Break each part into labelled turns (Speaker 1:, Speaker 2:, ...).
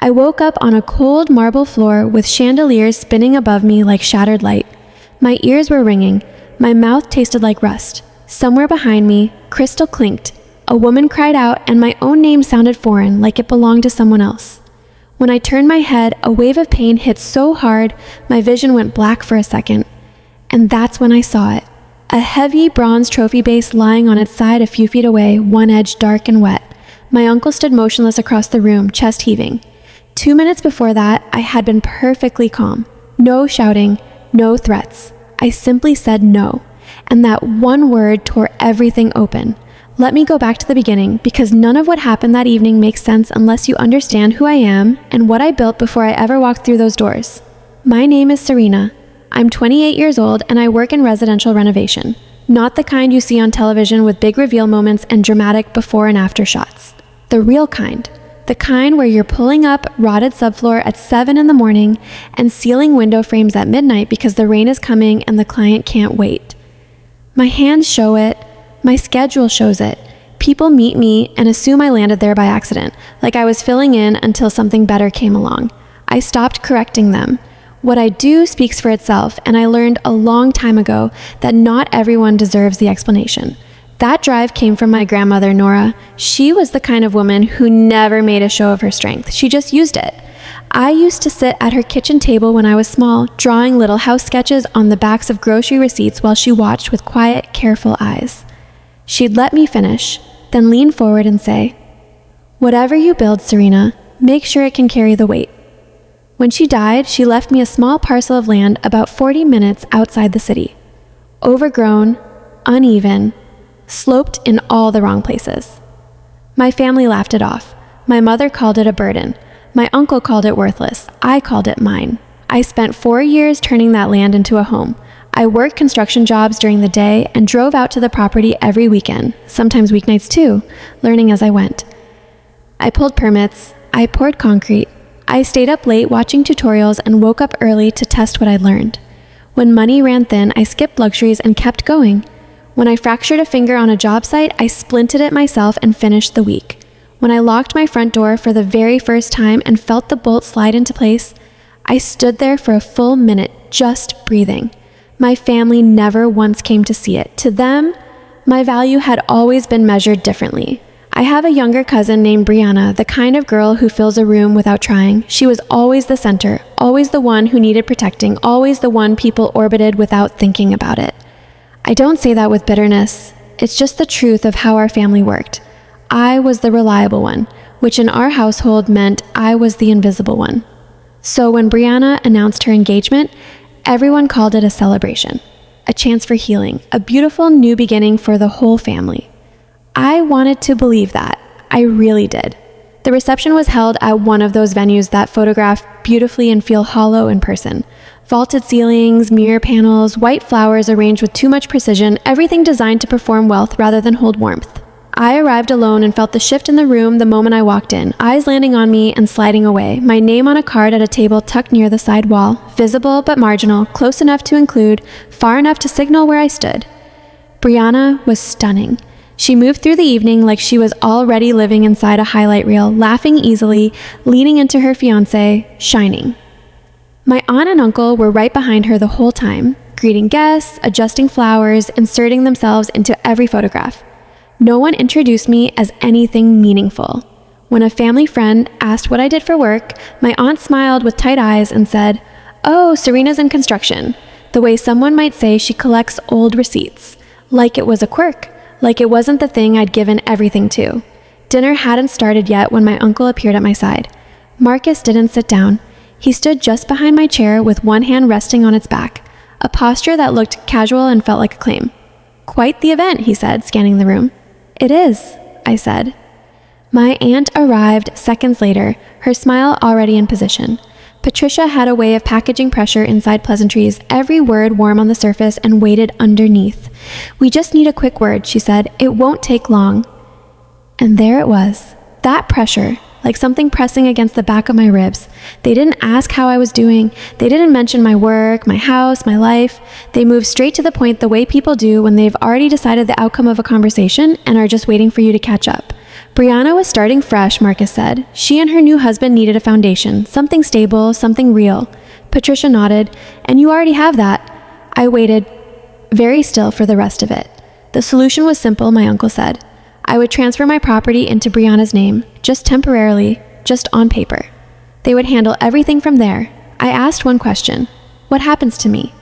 Speaker 1: I woke up on a cold marble floor with chandeliers spinning above me like shattered light. My ears were ringing. My mouth tasted like rust. Somewhere behind me, crystal clinked. A woman cried out, and my own name sounded foreign, like it belonged to someone else. When I turned my head, a wave of pain hit so hard, my vision went black for a second. And that's when I saw it. A heavy bronze trophy base lying on its side a few feet away, one edge dark and wet. My uncle stood motionless across the room, chest heaving. 2 minutes before that, I had been perfectly calm. No shouting, no threats. I simply said no. And that one word tore everything open. Let me go back to the beginning, because none of what happened that evening makes sense unless you understand who I am and what I built before I ever walked through those doors. My name is Serena. I'm 28 years old and I work in residential renovation. Not the kind you see on television with big reveal moments and dramatic before and after shots. The real kind. The kind where you're pulling up rotted subfloor at 7 in the morning and sealing window frames at midnight because the rain is coming and the client can't wait. My hands show it. My schedule shows it. People meet me and assume I landed there by accident, like I was filling in until something better came along. I stopped correcting them. What I do speaks for itself, and I learned a long time ago that not everyone deserves the explanation. That drive came from my grandmother, Nora. She was the kind of woman who never made a show of her strength. She just used it. I used to sit at her kitchen table when I was small, drawing little house sketches on the backs of grocery receipts while she watched with quiet, careful eyes. She'd let me finish, then lean forward and say, "Whatever you build, Serena, make sure it can carry the weight." When she died, she left me a small parcel of land about 40 minutes outside the city. Overgrown, uneven, sloped in all the wrong places. My family laughed it off. My mother called it a burden. My uncle called it worthless. I called it mine. I spent 4 years turning that land into a home. I worked construction jobs during the day and drove out to the property every weekend, sometimes weeknights too, learning as I went. I pulled permits. I poured concrete. I stayed up late watching tutorials and woke up early to test what I'd learned. When money ran thin, I skipped luxuries and kept going. When I fractured a finger on a job site, I splinted it myself and finished the week. When I locked my front door for the very first time and felt the bolt slide into place, I stood there for a full minute, just breathing. My family never once came to see it. To them, my value had always been measured differently. I have a younger cousin named Brianna, the kind of girl who fills a room without trying. She was always the center, always the one who needed protecting, always the one people orbited without thinking about it. I don't say that with bitterness. It's just the truth of how our family worked. I was the reliable one, which in our household meant I was the invisible one. So when Brianna announced her engagement, everyone called it a celebration, a chance for healing, a beautiful new beginning for the whole family. I wanted to believe that. I really did. The reception was held at one of those venues that photograph beautifully and feel hollow in person. Vaulted ceilings, mirror panels, white flowers arranged with too much precision, everything designed to perform wealth rather than hold warmth. I arrived alone and felt the shift in the room the moment I walked in, eyes landing on me and sliding away, my name on a card at a table tucked near the side wall, visible but marginal, close enough to include, far enough to signal where I stood. Brianna was stunning. She moved through the evening like she was already living inside a highlight reel, laughing easily, leaning into her fiancé, shining. My aunt and uncle were right behind her the whole time, greeting guests, adjusting flowers, inserting themselves into every photograph. No one introduced me as anything meaningful. When a family friend asked what I did for work, my aunt smiled with tight eyes and said, "Oh, Serena's in construction," the way someone might say she collects old receipts, like it was a quirk. Like it wasn't the thing I'd given everything to. Dinner hadn't started yet when my uncle appeared at my side. Marcus didn't sit down. He stood just behind my chair with one hand resting on its back, a posture that looked casual and felt like a claim. "Quite the event," he said, scanning the room. "It is," I said. My aunt arrived seconds later, her smile already in position. Patricia had a way of packaging pressure inside pleasantries, every word warm on the surface and weighted underneath. "We just need a quick word," she said. "It won't take long." And there it was, that pressure, like something pressing against the back of my ribs. They didn't ask how I was doing. They didn't mention my work, my house, my life. They moved straight to the point the way people do when they've already decided the outcome of a conversation and are just waiting for you to catch up. Brianna was starting fresh, Marcus said. She and her new husband needed a foundation, something stable, something real. Patricia nodded. And you already have that. I waited very still for the rest of it. The solution was simple, my uncle said. I would transfer my property into Brianna's name, just temporarily, just on paper. They would handle everything from there. I asked one question. What happens to me?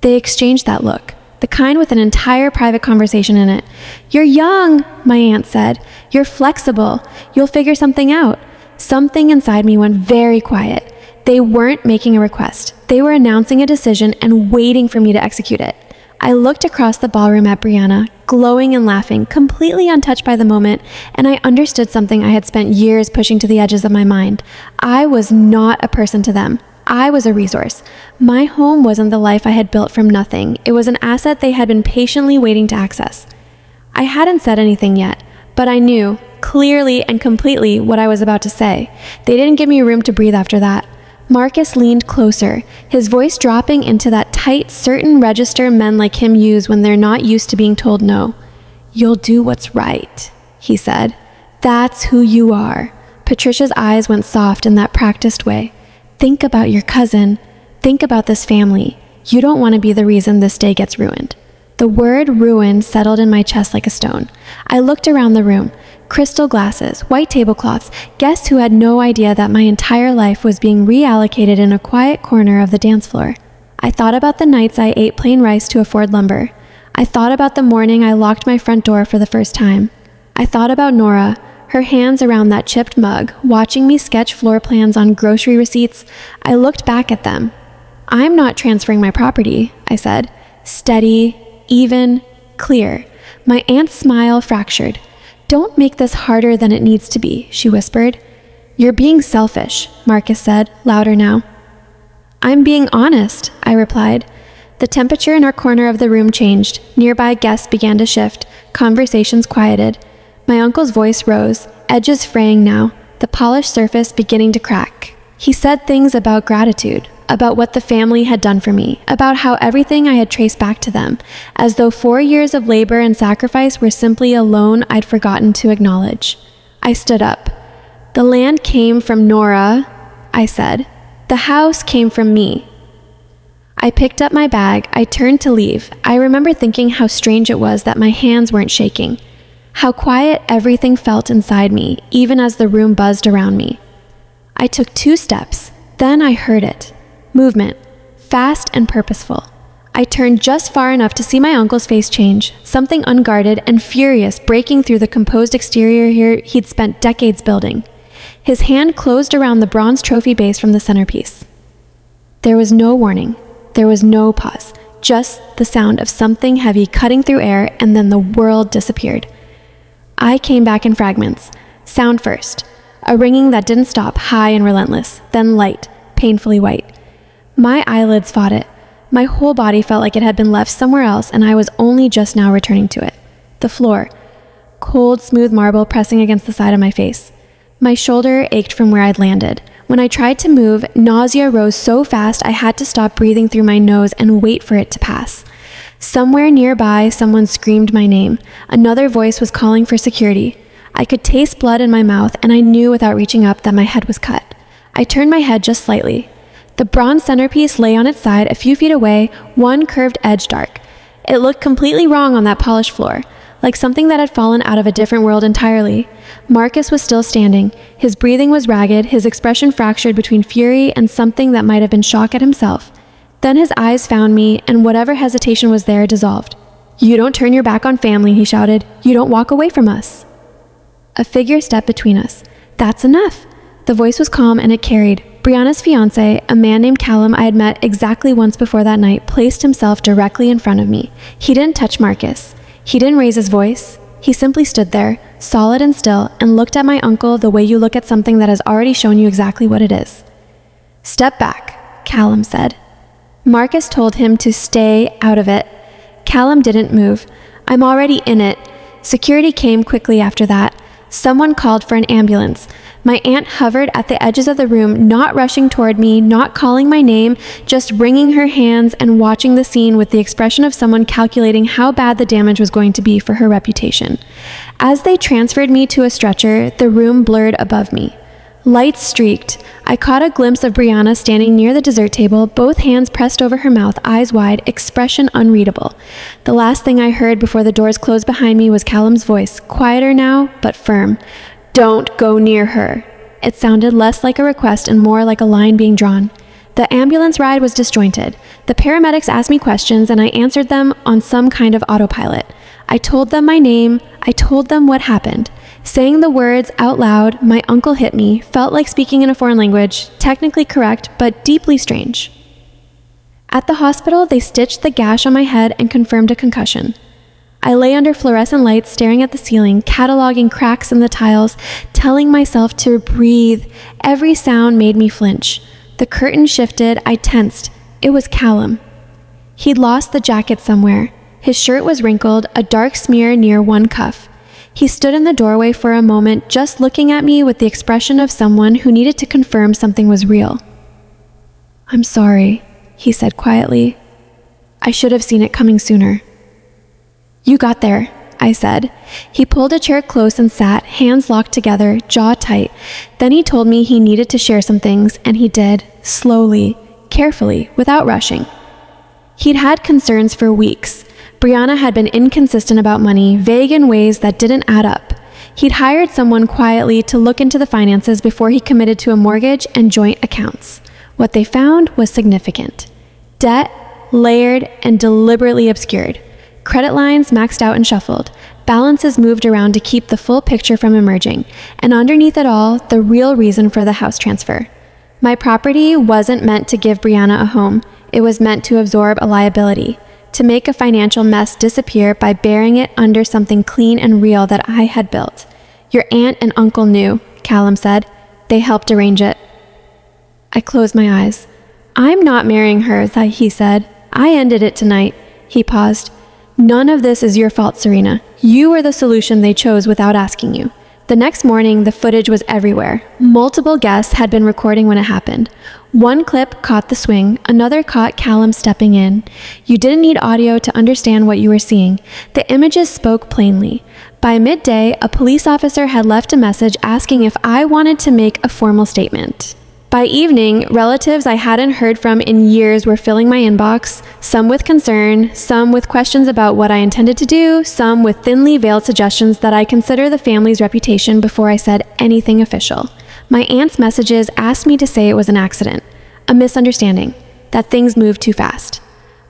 Speaker 1: They exchanged that look, the kind with an entire private conversation in it. You're young, my aunt said. You're flexible. You'll figure something out. Something inside me went very quiet. They weren't making a request. They were announcing a decision and waiting for me to execute it. I looked across the ballroom at Brianna, glowing and laughing, completely untouched by the moment, and I understood something I had spent years pushing to the edges of my mind. I was not a person to them. I was a resource. My home wasn't the life I had built from nothing. It was an asset they had been patiently waiting to access. I hadn't said anything yet, but I knew, clearly and completely, what I was about to say. They didn't give me room to breathe after that. Marcus leaned closer, his voice dropping into that tight, certain register men like him use when they're not used to being told no. You'll do what's right, he said. That's who you are. Patricia's eyes went soft in that practiced way. Think about your cousin. Think about this family. You don't want to be the reason this day gets ruined. The word ruin settled in my chest like a stone. I looked around the room. Crystal glasses, white tablecloths, guests who had no idea that my entire life was being reallocated in a quiet corner of the dance floor. I thought about the nights I ate plain rice to afford lumber. I thought about the morning I locked my front door for the first time. I thought about Nora, her hands around that chipped mug, watching me sketch floor plans on grocery receipts. I looked back at them. I'm not transferring my property, I said. Steady, even, clear. My aunt's smile fractured. Don't make this harder than it needs to be, she whispered. You're being selfish, Marcus said, louder now. I'm being honest, I replied. The temperature in our corner of the room changed. Nearby guests began to shift. Conversations quieted. My uncle's voice rose, edges fraying now, the polished surface beginning to crack. He said things about gratitude, about what the family had done for me, about how everything I had traced back to them, as though 4 years of labor and sacrifice were simply a loan I'd forgotten to acknowledge. I stood up. The land came from Nora, I said. The house came from me. I picked up my bag. I turned to leave. I remember thinking how strange it was that my hands weren't shaking, how quiet everything felt inside me, even as the room buzzed around me. I took 2 steps. Then I heard it. Movement, fast and purposeful. I turned just far enough to see my uncle's face change, something unguarded and furious breaking through the composed exterior here he'd spent decades building. His hand closed around the bronze trophy base from the centerpiece. There was no warning. There was no pause. Just the sound of something heavy cutting through air, and then the world disappeared. I came back in fragments. Sound first. A ringing that didn't stop, high and relentless. Then light, painfully white. My eyelids fought it. My whole body felt like it had been left somewhere else, and I was only just now returning to it. The floor. Cold, smooth marble pressing against the side of my face. My shoulder ached from where I'd landed. When I tried to move, nausea rose so fast I had to stop breathing through my nose and wait for it to pass. Somewhere nearby, someone screamed my name. Another voice was calling for security. I could taste blood in my mouth, and I knew without reaching up that my head was cut. I turned my head just slightly. The bronze centerpiece lay on its side a few feet away, one curved edge dark. It looked completely wrong on that polished floor, like something that had fallen out of a different world entirely. Marcus was still standing. His breathing was ragged, his expression fractured between fury and something that might have been shock at himself. Then his eyes found me, and whatever hesitation was there dissolved. You don't turn your back on family, he shouted. You don't walk away from us. A figure stepped between us. That's enough. The voice was calm, and it carried. Brianna's fiancé, a man named Callum I had met exactly once before that night, placed himself directly in front of me. He didn't touch Marcus. He didn't raise his voice. He simply stood there, solid and still, and looked at my uncle the way you look at something that has already shown you exactly what it is. Step back, Callum said. Marcus told him to stay out of it. Callum didn't move. I'm already in it. Security came quickly after that. Someone called for an ambulance. My aunt hovered at the edges of the room, not rushing toward me, not calling my name, just wringing her hands and watching the scene with the expression of someone calculating how bad the damage was going to be for her reputation. As they transferred me to a stretcher, the room blurred above me. Lights streaked. I caught a glimpse of Brianna standing near the dessert table, both hands pressed over her mouth, eyes wide, expression unreadable. The last thing I heard before the doors closed behind me was Callum's voice, quieter now, but firm. "Don't go near her." It sounded less like a request and more like a line being drawn. The ambulance ride was disjointed. The paramedics asked me questions and I answered them on some kind of autopilot. I told them my name. I told them what happened. Saying the words out loud, "My uncle hit me," felt like speaking in a foreign language, technically correct, but deeply strange. At the hospital, they stitched the gash on my head and confirmed a concussion. I lay under fluorescent lights, staring at the ceiling, cataloging cracks in the tiles, telling myself to breathe. Every sound made me flinch. The curtain shifted, I tensed. It was Callum. He'd lost the jacket somewhere. His shirt was wrinkled, a dark smear near one cuff. He stood in the doorway for a moment, just looking at me with the expression of someone who needed to confirm something was real. "I'm sorry," he said quietly. "I should have seen it coming sooner." "You got there," I said. He pulled a chair close and sat, hands locked together, jaw tight. Then he told me he needed to share some things, and he did, slowly, carefully, without rushing. He'd had concerns for weeks. Brianna had been inconsistent about money, vague in ways that didn't add up. He'd hired someone quietly to look into the finances before he committed to a mortgage and joint accounts. What they found was significant. Debt, layered and deliberately obscured. Credit lines maxed out and shuffled. Balances moved around to keep the full picture from emerging. And underneath it all, the real reason for the house transfer. My property wasn't meant to give Brianna a home. It was meant to absorb a liability. To make a financial mess disappear by burying it under something clean and real that I had built. "Your aunt and uncle knew," Callum said. "They helped arrange it." I closed my eyes. "I'm not marrying her," he said. "I ended it tonight." He paused. "None of this is your fault, Serena. You were the solution they chose without asking you." The next morning, the footage was everywhere. Multiple guests had been recording when it happened. One clip caught the swing, another caught Callum stepping in. You didn't need audio to understand what you were seeing. The images spoke plainly. By midday, a police officer had left a message asking if I wanted to make a formal statement. By evening, relatives I hadn't heard from in years were filling my inbox, some with concern, some with questions about what I intended to do, some with thinly veiled suggestions that I consider the family's reputation before I said anything official. My aunt's messages asked me to say it was an accident, a misunderstanding, that things moved too fast.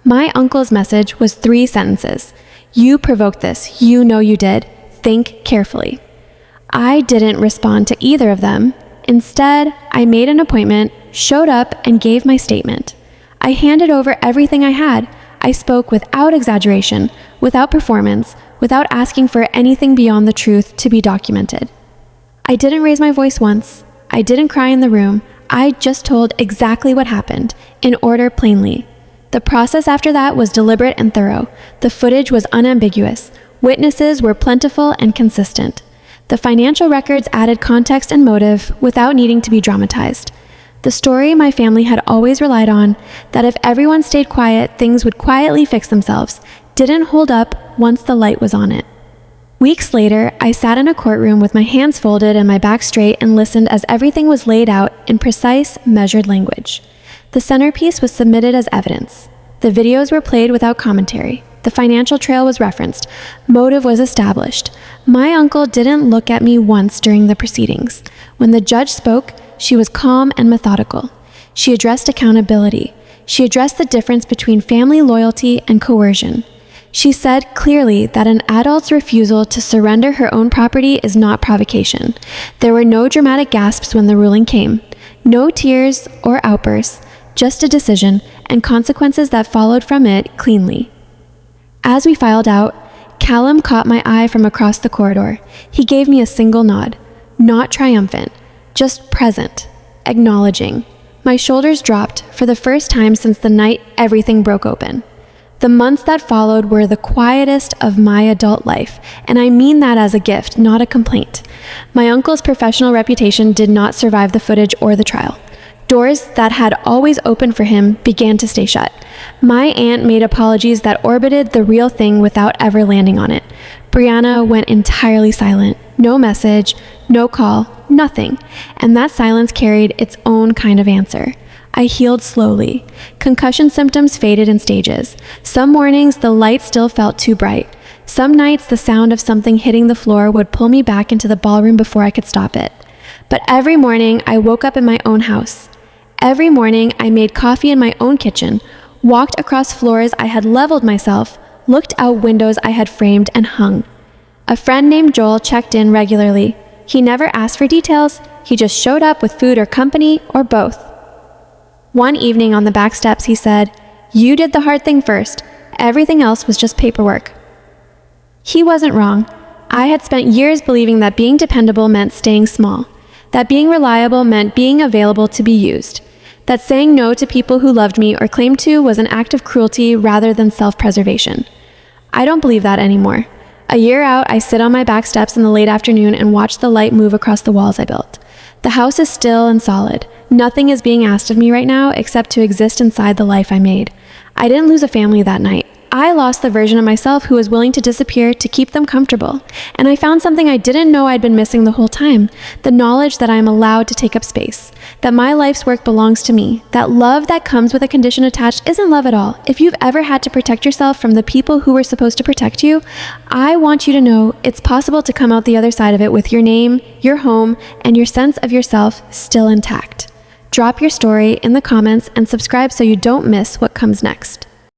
Speaker 1: My uncle's message was 3 sentences. "You provoked this. You know you did. Think carefully." I didn't respond to either of them. Instead, I made an appointment, showed up, and gave my statement. I handed over everything I had. I spoke without exaggeration, without performance, without asking for anything beyond the truth to be documented. I didn't raise my voice once. I didn't cry in the room. I just told exactly what happened, in order plainly. The process after that was deliberate and thorough. The footage was unambiguous. Witnesses were plentiful and consistent. The financial records added context and motive without needing to be dramatized. The story my family had always relied on, that if everyone stayed quiet, things would quietly fix themselves, didn't hold up once the light was on it. Weeks later, I sat in a courtroom with my hands folded and my back straight and listened as everything was laid out in precise, measured language. The centerpiece was submitted as evidence. The videos were played without commentary. The financial trail was referenced. Motive was established. My uncle didn't look at me once during the proceedings. When the judge spoke, she was calm and methodical. She addressed accountability. She addressed the difference between family loyalty and coercion. She said clearly that an adult's refusal to surrender her own property is not provocation. There were no dramatic gasps when the ruling came. No tears or outbursts, just a decision and consequences that followed from it cleanly. As we filed out, Callum caught my eye from across the corridor. He gave me a single nod, not triumphant, just present, acknowledging. My shoulders dropped for the first time since the night everything broke open. The months that followed were the quietest of my adult life, and I mean that as a gift, not a complaint. My uncle's professional reputation did not survive the footage or the trial. Doors that had always opened for him began to stay shut. My aunt made apologies that orbited the real thing without ever landing on it. Brianna went entirely silent. No message, no call, nothing. And that silence carried its own kind of answer. I healed slowly. Concussion symptoms faded in stages. Some mornings, the light still felt too bright. Some nights, the sound of something hitting the floor would pull me back into the ballroom before I could stop it. But every morning, I woke up in my own house. Every morning, I made coffee in my own kitchen, walked across floors I had leveled myself, looked out windows I had framed and hung. A friend named Joel checked in regularly. He never asked for details. He just showed up with food or company, or both. One evening on the back steps, he said, "You did the hard thing first. Everything else was just paperwork." He wasn't wrong. I had spent years believing that being dependable meant staying small, that being reliable meant being available to be used, that saying no to people who loved me or claimed to was an act of cruelty rather than self-preservation. I don't believe that anymore. A year out, I sit on my back steps in the late afternoon and watch the light move across the walls I built. The house is still and solid. Nothing is being asked of me right now except to exist inside the life I made. I didn't lose a family that night. I lost the version of myself who was willing to disappear to keep them comfortable. And I found something I didn't know I'd been missing the whole time. The knowledge that I am allowed to take up space. That my life's work belongs to me. That love that comes with a condition attached isn't love at all. If you've ever had to protect yourself from the people who were supposed to protect you, I want you to know it's possible to come out the other side of it with your name, your home, and your sense of yourself still intact. Drop your story in the comments and subscribe so you don't miss what comes next.